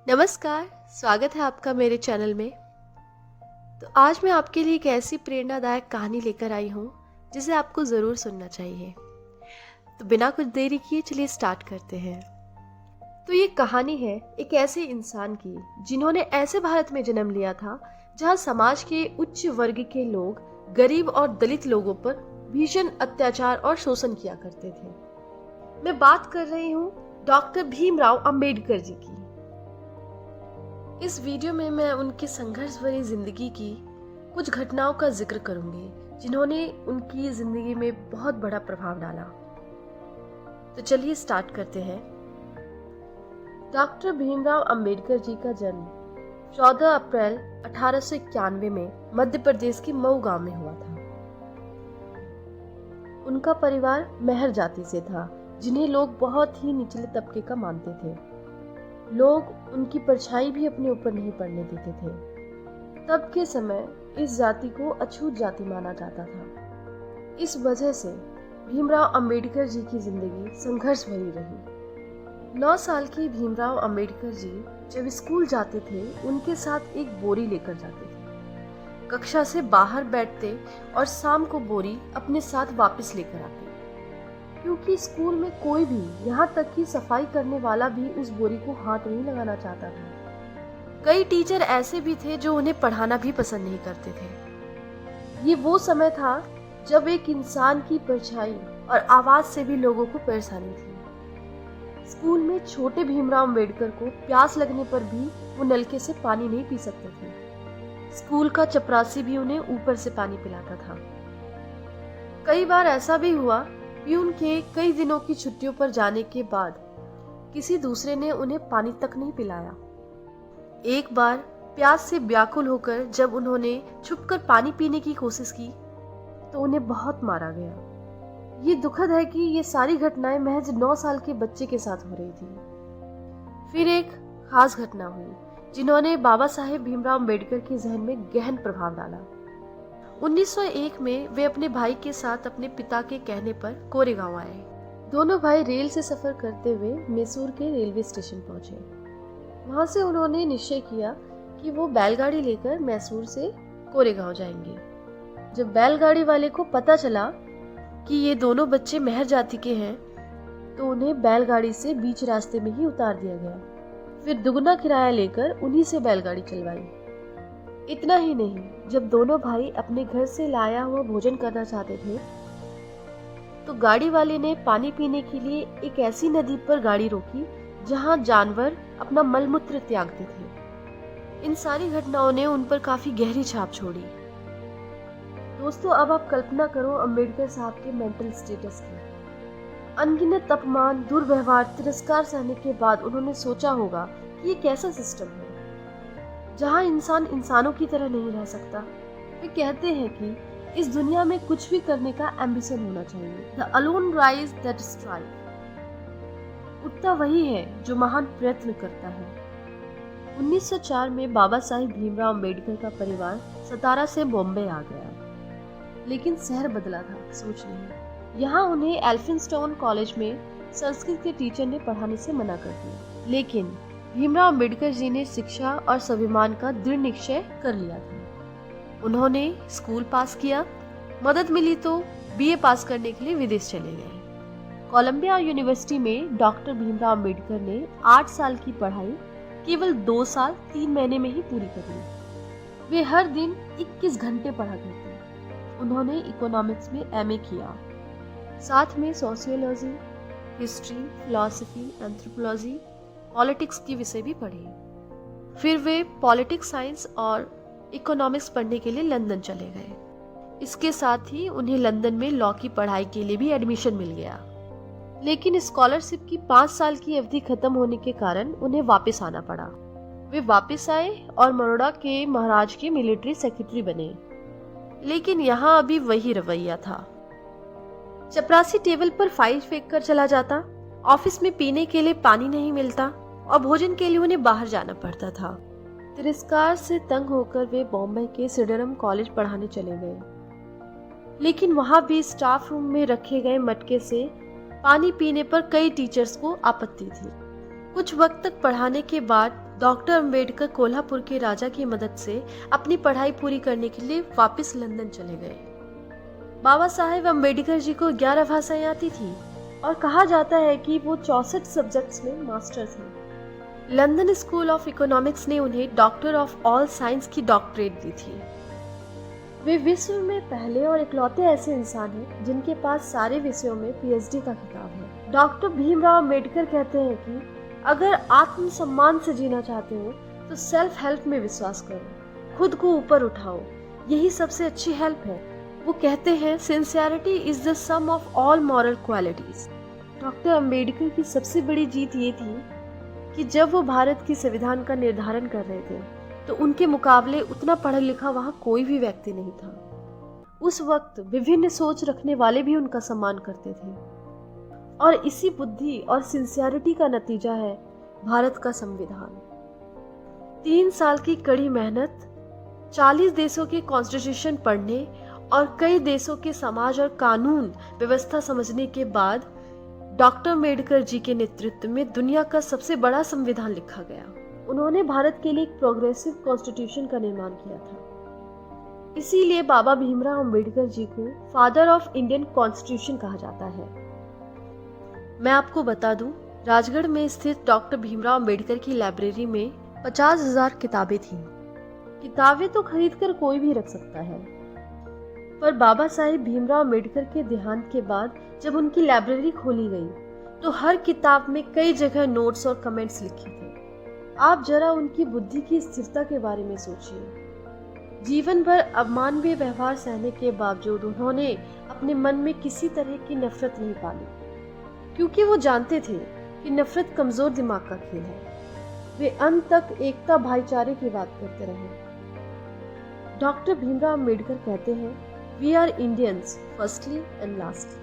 नमस्कार, स्वागत है आपका मेरे चैनल में। तो आज मैं आपके लिए एक ऐसी प्रेरणादायक कहानी लेकर आई हूँ जिसे आपको ज़रूर सुनना चाहिए। तो बिना कुछ देरी किए चलिए स्टार्ट करते हैं। तो ये कहानी है एक ऐसे इंसान की जिन्होंने ऐसे भारत में जन्म लिया था जहाँ समाज के उच्च वर्ग के लोग गरीब और दलित लोगों पर भीषण अत्याचार और शोषण किया करते थे। मैं बात कर रही हूँ डॉक्टर भीमराव अंबेडकर जी की। इस वीडियो में मैं उनकी संघर्ष भरी जिंदगी की कुछ घटनाओं का जिक्र करूंगी जिन्होंने उनकी जिंदगी में बहुत बड़ा प्रभाव डाला। तो चलिए स्टार्ट करते हैं। डॉक्टर भीमराव अंबेडकर जी का जन्म 14 अप्रैल 1891 में मध्य प्रदेश के मऊ गांव में हुआ था। उनका परिवार मेहर जाति से था, जिन्हें लोग बहुत ही निचले तबके का मानते थे। लोग उनकी परछाई भी अपने ऊपर नहीं पड़ने देते थे। तब के समय इस जाति को अछूत जाति माना जाता था। इस वजह से भीमराव अंबेडकर जी की जिंदगी संघर्ष भरी रही। 9 साल के भीमराव अंबेडकर जी जब स्कूल जाते थे, उनके साथ एक बोरी लेकर जाते थे। कक्षा से बाहर बैठते और शाम को बोरी अपने साथ वापस लेकर आते, क्योंकि स्कूल में कोई भी, यहाँ तक कि सफाई करने वाला भी उस बोरी को हाथ नहीं लगाना चाहता था। कई टीचर ऐसे भी थे जो उन्हें पढ़ाना भी पसंद नहीं करते थे। ये वो समय था जब एक इंसान की परछाई और आवाज से भी लोगों को परेशानी थी। स्कूल में छोटे भीमराव अंबेडकर को प्यास लगने पर भी वो नलके से पानी नहीं पी सकते थे। स्कूल का चपरासी भी उन्हें ऊपर से पानी पिलाता था। कई बार ऐसा भी हुआ कि उनके कई दिनों की छुट्टियों पर जाने के बाद किसी दूसरे ने उन्हें पानी तक नहीं पिलाया। एक बार प्यास से व्याकुल होकर जब उन्होंने छुपकर पानी पीने की कोशिश की तो उन्हें बहुत मारा गया। ये दुखद है कि ये सारी घटनाएं महज 9 साल के बच्चे के साथ हो रही थी। फिर एक खास घटना हुई जिन्होंने बाबा साहेब भीमराव अंबेडकर के जहन में गहन प्रभाव डाला। 1901 में वे अपने भाई के साथ अपने पिता के कहने पर कोरेगांव आए। दोनों भाई रेल से सफर करते हुए मैसूर के रेलवे स्टेशन पहुंचे। वहां से उन्होंने निश्चय किया कि वो बैलगाड़ी लेकर मैसूर से कोरेगांव जाएंगे। जब बैलगाड़ी वाले को पता चला कि ये दोनों बच्चे मेहर जाति के हैं, तो उन्हें बैलगाड़ी से बीच रास्ते में ही उतार दिया गया। फिर दुगना किराया लेकर उन्हीं से बैलगाड़ी चलवाई। इतना ही नहीं, जब दोनों भाई अपने घर से लाया हुआ भोजन करना चाहते थे तो गाड़ी वाले ने पानी पीने के लिए एक ऐसी नदी पर गाड़ी रोकी जहां जानवर अपना मलमूत्र त्यागते थे। इन सारी घटनाओं ने उन पर काफी गहरी छाप छोड़ी। दोस्तों, अब आप कल्पना करो अंबेडकर साहब के मेंटल स्टेटस की। अनगिनत अपमान, दुर्व्यवहार, तिरस्कार सहने के बाद उन्होंने सोचा होगा कि ये कैसा सिस्टम है जहां इंसान इंसानों की तरह नहीं रह सकता। वे कहते हैं कि इस दुनिया में कुछ भी करने का एम्बिशन होना चाहिए। The alone rise that strive. उठता वही है जो महान प्रयत्न करता है। 1904 में बाबा साहिब भीमराव अंबेडकर का परिवार सतारा से बॉम्बे आ गया, लेकिन शहर बदला था, सोच नहीं। यहाँ उन्हें एल्फिंस्टोन कॉलेज में संस्कृत के टीचर ने पढ़ाने से मना कर दिया, लेकिन भीमराव अंबेडकर जी ने शिक्षा और स्वाभिमान का दृढ़ निश्चय कर लिया था। उन्होंने स्कूल पास किया, मदद मिली तो बीए पास करने के लिए विदेश चले गए। कोलंबिया यूनिवर्सिटी में डॉक्टर भीमराव अंबेडकर ने 8 साल की पढ़ाई केवल 2 साल 3 महीने में ही पूरी कर ली। वे हर दिन 21 घंटे पढ़ा करते। उन्होंने इकोनॉमिक्स में एमए किया, साथ में sociology, history, philosophy, anthropology, politics की विषय भी पढ़े। फिर वे पॉलिटिक्स साइंस और इकोनॉमिक्स पढ़ने के लिए लंदन चले गए। इसके साथ ही उन्हें लंदन में लॉ की पढ़ाई के लिए भी एडमिशन मिल गया, लेकिन स्कॉलरशिप की 5 साल की अवधि खत्म होने के कारण उन्हें वापस आना पड़ा। वे वापस आए और बड़ौदा के महाराज के मिलिट्री सेक्रेटरी बने, लेकिन यहाँ अभी वही रवैया था। चपरासी टेबल पर फाइल फेंक कर चला जाता, ऑफिस में पीने के लिए पानी नहीं मिलता और भोजन के लिए उन्हें बाहर जाना पड़ता था। तिरस्कार से तंग होकर वे बॉम्बे के सिडरम कॉलेज पढ़ाने चले गए, लेकिन वहां भी स्टाफ रूम में रखे गए मटके से पानी पीने पर कई टीचर्स को आपत्ति थी। कुछ वक्त तक पढ़ाने के बाद डॉक्टर अंबेडकर कोल्हापुर के राजा की मदद से अपनी पढ़ाई पूरी करने के लिए वापस लंदन चले गए। बाबा साहेब अंबेडकर जी को 11 भाषाएं आती थी और कहा जाता है कि वो 64 सब्जेक्ट्स में मास्टर थे। लंदन स्कूल ऑफ इकोनॉमिक्स ने उन्हें डॉक्टर ऑफ ऑल साइंस की डॉक्टरेट दी थी। वे विश्व में पहले और इकलौते ऐसे इंसान हैं जिनके पास सारे विषयों में पीएचडी का खिताब है। डॉक्टर भीमराव अंबेडकर कहते हैं कि अगर आत्मसम्मान से जीना चाहते हो तो सेल्फ हेल्प में विश्वास करो, खुद को ऊपर उठाओ, यही सबसे अच्छी हेल्प है। वो कहते हैं sincerity is the sum of all moral qualities. Doctor Ambedkar की सबसे बड़ी जीत ये थी कि जब वो भारत के संविधान का निर्धारण कर रहे थे तो उनके मुकाबले उतना पढ़ा लिखा वहाँ कोई भी व्यक्ति नहीं था। उस वक्त विभिन्न सोच रखने वाले भी उनका सम्मान करते थे और इसी बुद्धि और सिंसियरिटी का नतीजा है भारत का संविधान। 3 साल की कड़ी मेहनत, 40 देशों के कॉन्स्टिट्यूशन पढ़ने और कई देशों के समाज और कानून व्यवस्था समझने के बाद डॉक्टर अम्बेडकर जी के नेतृत्व में दुनिया का सबसे बड़ा संविधान लिखा गया। उन्होंने भारत के लिए एक प्रोग्रेसिव कॉन्स्टिट्यूशन का निर्माण किया था। इसीलिए बाबा भीमराव अंबेडकर जी को फादर ऑफ इंडियन कॉन्स्टिट्यूशन कहा जाता है। मैं आपको बता दूं, राजगढ़ में स्थित डॉक्टर भीमराव अंबेडकर की लाइब्रेरी में 50,000 किताबें थीं। किताबें तो खरीदकर कोई भी रख सकता है, पर बाबा साहेब भीमराव अंबेडकर के देहांत के बाद जब उनकी लाइब्रेरी खोली गई तो हर किताब में कई जगह नोट्स और कमेंट्स लिखे थे। आप जरा उनकी बुद्धि की स्थिरता के बारे में सोचिए। जीवन भर अमानवीय व्यवहार सहने के बावजूद उन्होंने अपने मन में किसी तरह की नफरत नहीं पाली, क्योंकि वो जानते थे कि नफरत कमजोर दिमाग का खेल है। वे अंत तक एकता भाईचारे की बात करते रहे। डॉक्टर भीमराव अंबेडकर कहते हैं, we are Indians firstly and lastly.